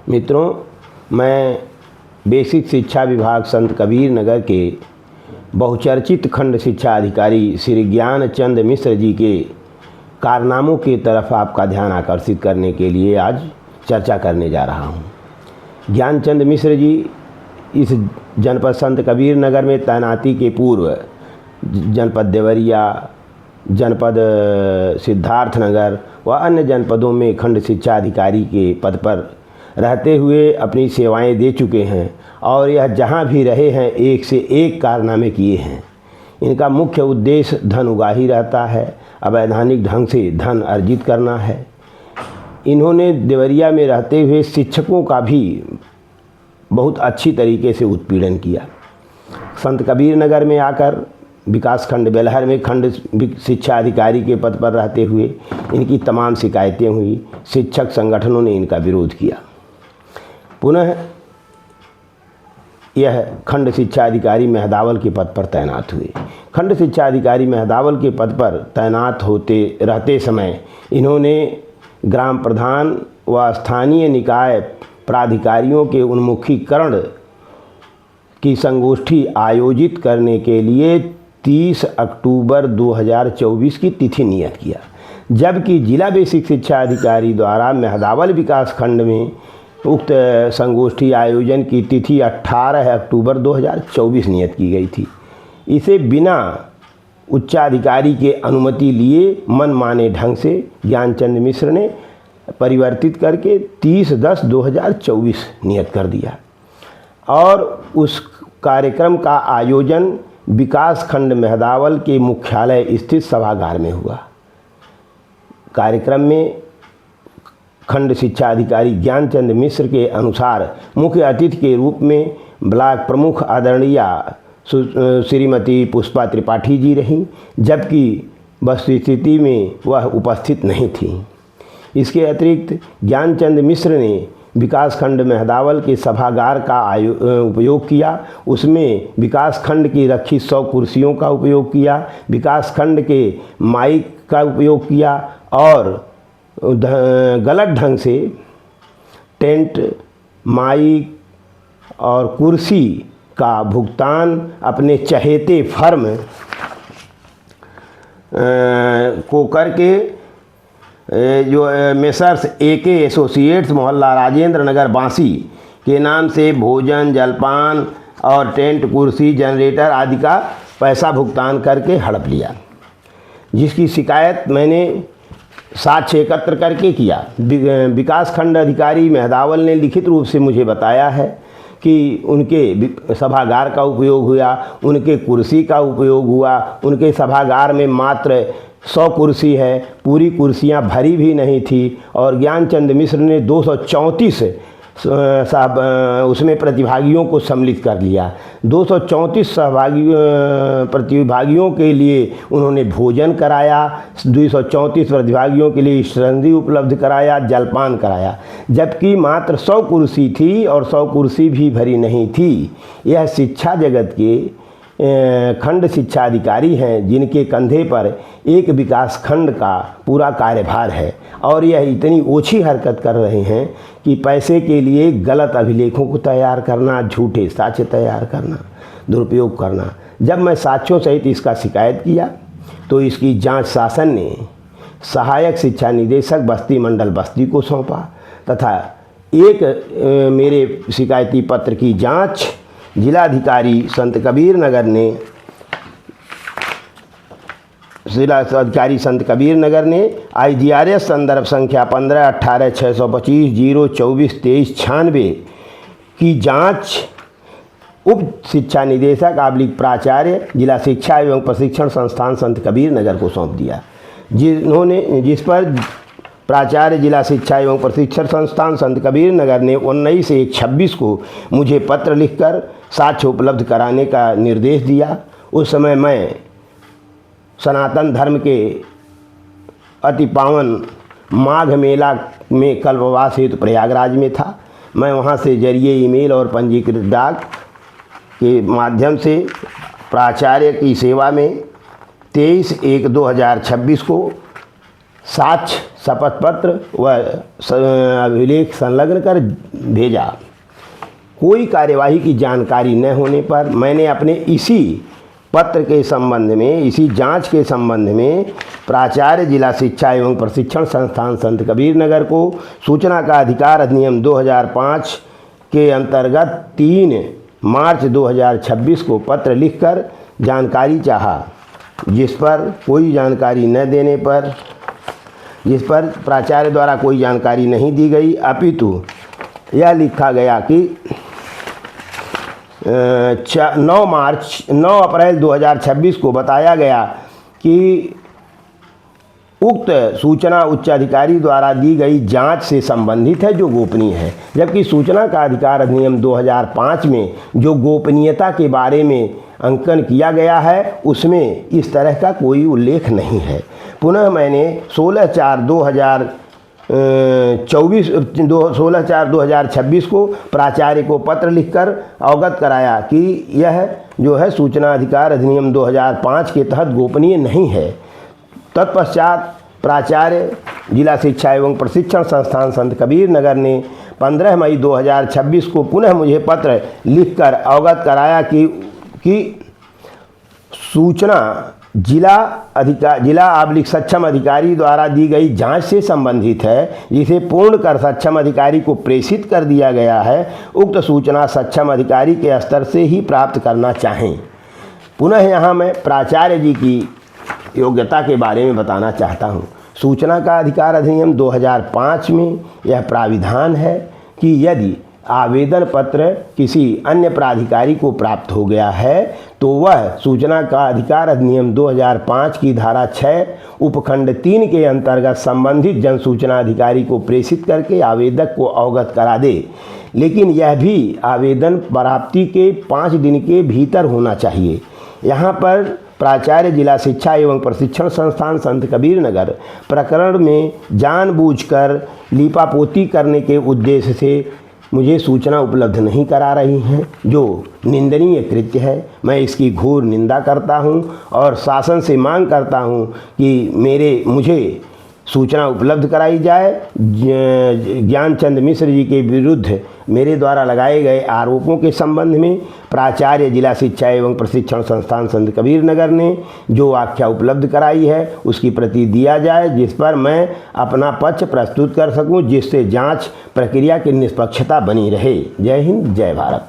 मित्रों, मैं बेसिक शिक्षा विभाग संत कबीर नगर के बहुचर्चित खंड शिक्षा अधिकारी श्री ज्ञानचंद मिश्र जी के कारनामों की तरफ आपका ध्यान आकर्षित करने के लिए आज चर्चा करने जा रहा हूँ। ज्ञानचंद मिश्र जी इस जनपद संत कबीर नगर में तैनाती के पूर्व जनपद देवरिया, जनपद सिद्धार्थनगर व अन्य जनपदों में खंड शिक्षा अधिकारी के पद पर रहते हुए अपनी सेवाएं दे चुके हैं और यह जहां भी रहे हैं एक से एक कारनामे किए हैं। इनका मुख्य उद्देश्य धन उगाही रहता है, अवैधानिक ढंग से धन अर्जित करना है। इन्होंने देवरिया में रहते हुए शिक्षकों का भी बहुत अच्छी तरीके से उत्पीड़न किया। संत कबीर नगर में आकर विकास खंड बेलहर में खंड शिक्षा अधिकारी के पद पर रहते हुए इनकी तमाम शिकायतें हुई। शिक्षक संगठनों ने इनका विरोध किया। पुनः यह खंड शिक्षा अधिकारी मेहदावल के पद पर तैनात हुए। खंड शिक्षा अधिकारी मेहदावल के पद पर तैनात होते रहते समय इन्होंने ग्राम प्रधान व स्थानीय निकाय प्राधिकारियों के उन्मुखीकरण की संगोष्ठी आयोजित करने के लिए 30 अक्टूबर 2024 की तिथि नियत किया, जबकि जिला बेसिक शिक्षा अधिकारी द्वारा मेहदावल विकास खंड में उक्त संगोष्ठी आयोजन की तिथि 18 अक्टूबर 2024 नियत की गई थी। इसे बिना उच्चाधिकारी के अनुमति लिए मनमाने ढंग से ज्ञानचंद मिश्र ने परिवर्तित करके 30/10/2024 नियत कर दिया और उस कार्यक्रम का आयोजन विकास खंड मेहदावल के मुख्यालय स्थित सभागार में हुआ। कार्यक्रम में खंड शिक्षा अधिकारी ज्ञानचंद मिश्र के अनुसार मुख्य अतिथि के रूप में ब्लॉक प्रमुख आदरणीय श्रीमती पुष्पा त्रिपाठी जी रहीं, जबकि वस्तुस्थिति में वह उपस्थित नहीं थीं। इसके अतिरिक्त ज्ञानचंद मिश्र ने विकास खंड मेहदावल के सभागार का उपयोग किया। उसमें विकास खंड की रखी 100 कुर्सियों का उपयोग किया, विकास खंड के माइक का उपयोग किया और गलत ढंग से टेंट, माइक और कुर्सी का भुगतान अपने चहेते फर्म को करके जो मेसर्स AK एसोसिएट्स मोहल्ला राजेंद्र नगर बांसी के नाम से भोजन, जलपान और टेंट, कुर्सी, जनरेटर आदि का पैसा भुगतान करके हड़प लिया, जिसकी शिकायत मैंने साक्ष्य एकत्र करके किया। विकास खंड अधिकारी मेहदावल ने लिखित रूप से मुझे बताया है कि उनके सभागार का उपयोग हुआ, उनके कुर्सी का उपयोग हुआ। उनके सभागार में मात्र 100 कुर्सी है, पूरी कुर्सियां भरी भी नहीं थी और ज्ञानचंद मिश्र ने 234 उसमें प्रतिभागियों को सम्मिलित कर लिया। 234 प्रतिभागियों के लिए उन्होंने भोजन कराया, 234 प्रतिभागियों के लिए संधि उपलब्ध कराया, जलपान कराया, जबकि मात्र 100 कुर्सी थी और 100 कुर्सी भी भरी नहीं थी। यह शिक्षा जगत के खंड शिक्षा अधिकारी हैं जिनके कंधे पर एक विकास खंड का पूरा कार्यभार है और यह इतनी ओछी हरकत कर रहे हैं कि पैसे के लिए गलत अभिलेखों को तैयार करना, झूठे साक्ष्य तैयार करना, दुरुपयोग करना। जब मैं साक्ष्यों सहित इसका शिकायत किया तो इसकी जांच शासन ने सहायक शिक्षा निदेशक बस्ती मंडल बस्ती को सौंपा तथा एक मेरे शिकायती पत्र की जाँच जिलाधिकारी संत कबीर नगर ने IGRS संदर्भ संख्या 15/18/625/024/2396 की जांच उप शिक्षा निदेशक / प्राचार्य जिला शिक्षा एवं प्रशिक्षण संस्थान संत कबीर नगर को सौंप दिया, जिस पर प्राचार्य जिला शिक्षा एवं प्रशिक्षण संस्थान संत कबीर नगर ने 19/1/26 को मुझे पत्र लिखकर साक्ष्य उपलब्ध कराने का निर्देश दिया। उस समय मैं सनातन धर्म के अति पावन माघ मेला में कल्पवास हेतु प्रयागराज में था। मैं वहां से जरिए ईमेल और पंजीकृत डाक के माध्यम से प्राचार्य की सेवा में 23/1/2026 को साक्ष्य, शपथ पत्र व अभिलेख संलग्न कर भेजा। कोई कार्यवाही की जानकारी न होने पर मैंने अपने इसी पत्र के संबंध में, इसी जांच के संबंध में प्राचार्य जिला शिक्षा एवं प्रशिक्षण संस्थान संत कबीर नगर को सूचना का अधिकार अधिनियम 2005 के अंतर्गत 3 मार्च 2026 को पत्र लिखकर जानकारी चाहा, जिस पर प्राचार्य द्वारा कोई जानकारी नहीं दी गई, अपितु यह लिखा गया कि 9 अप्रैल 2026 को बताया गया कि उक्त सूचना उच्चाधिकारी द्वारा दी गई जांच से संबंधित है, जो गोपनीय है। जबकि सूचना का अधिकार अधिनियम 2005 में जो गोपनीयता के बारे में अंकन किया गया है, उसमें इस तरह का कोई उल्लेख नहीं है। पुनः मैंने 16/4/2026 को प्राचार्य को पत्र लिखकर अवगत कराया कि यह जो है सूचना अधिकार अधिनियम 2005 के तहत गोपनीय नहीं है। तत्पश्चात प्राचार्य जिला शिक्षा एवं प्रशिक्षण संस्थान संत कबीर नगर ने 15 मई 2026 को पुनः मुझे पत्र लिखकर अवगत कराया कि सूचना जिला सक्षम अधिकारी द्वारा दी गई जांच से संबंधित है, जिसे पूर्ण कर सक्षम अधिकारी को प्रेषित कर दिया गया है। उक्त सूचना सक्षम अधिकारी के स्तर से ही प्राप्त करना चाहें। पुनः यहाँ मैं प्राचार्य जी की योग्यता के बारे में बताना चाहता हूँ। सूचना का अधिकार अधिनियम 2005 में यह प्राविधान है कि यदि आवेदन पत्र किसी अन्य प्राधिकारी को प्राप्त हो गया है तो वह सूचना का अधिकार अधिनियम 2005 की धारा 6 उपखंड 3 के अंतर्गत संबंधित जन सूचना अधिकारी को प्रेषित करके आवेदक को अवगत करा दे। लेकिन यह भी आवेदन प्राप्ति के 5 दिन के भीतर होना चाहिए। यहाँ पर प्राचार्य जिला शिक्षा एवं प्रशिक्षण संस्थान संत कबीर नगर प्रकरण में जानबूझकर लीपापोती करने के उद्देश्य से मुझे सूचना उपलब्ध नहीं करा रही हैं, जो निंदनीय कृत्य है। मैं इसकी घोर निंदा करता हूं और शासन से मांग करता हूं कि मुझे सूचना उपलब्ध कराई जाए। ज्ञानचंद मिश्र जी के विरुद्ध मेरे द्वारा लगाए गए आरोपों के संबंध में प्राचार्य जिला शिक्षा एवं प्रशिक्षण संस्थान संत कबीर नगर ने जो आख्या उपलब्ध कराई है उसकी प्रति दिया जाए, जिस पर मैं अपना पक्ष प्रस्तुत कर सकूं, जिससे जांच प्रक्रिया की निष्पक्षता बनी रहे। जय हिंद, जय भारत।